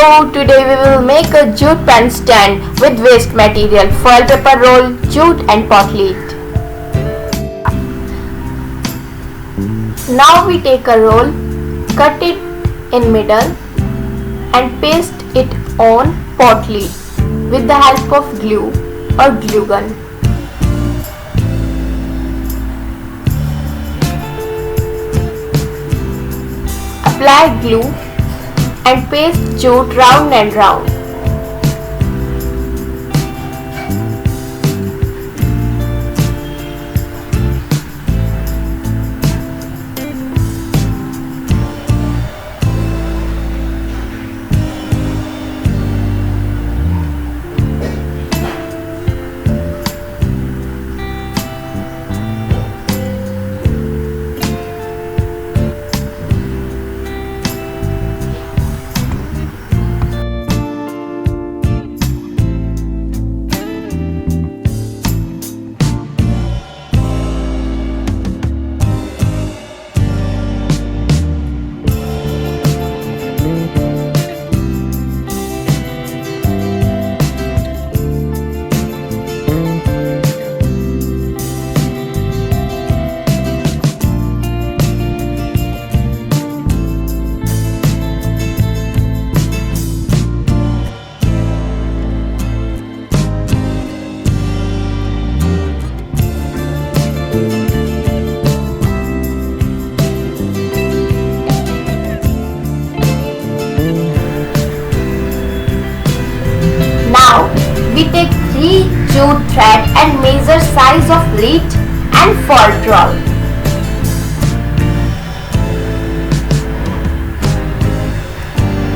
Hello, today we will make a jute pen stand with waste material, foil paper roll, jute and pot lid. Now we take a roll, cut it in middle and paste it on pot lid with the help of glue or glue gun. Apply glue and paste jute round and round. Now we take 3 jute thread and measure size of lid and fold roll.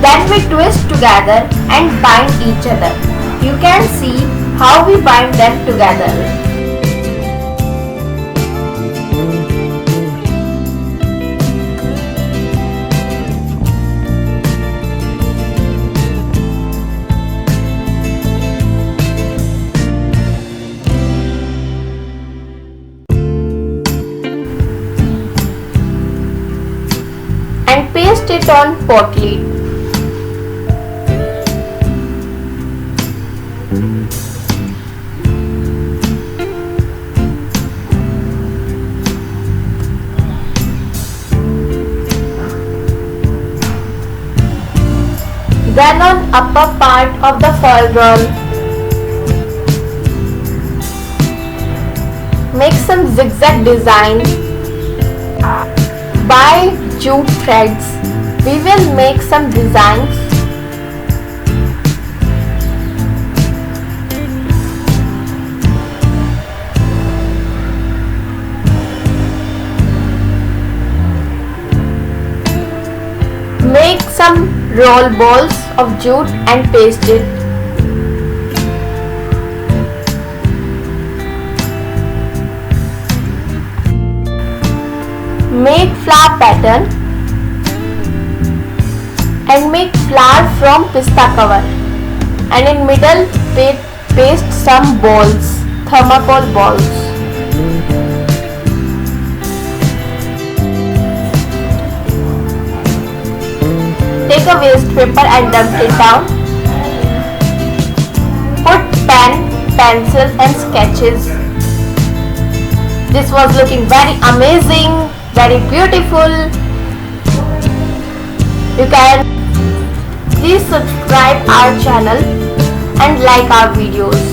Then we twist together and bind each other. You can see how we bind them together. And paste it on pot lid. Then on upper part of the foil roll, make some zigzag design. By jute threads, we will make some designs. Make some roll balls of jute and paste it. Make flower pattern and make flower from pista cover, and in middle paste some balls, thermocol balls. Take a waste paper and dump it down. Put pen, pencil and sketches. This was looking very amazing, very beautiful. You can please subscribe our channel and like our videos.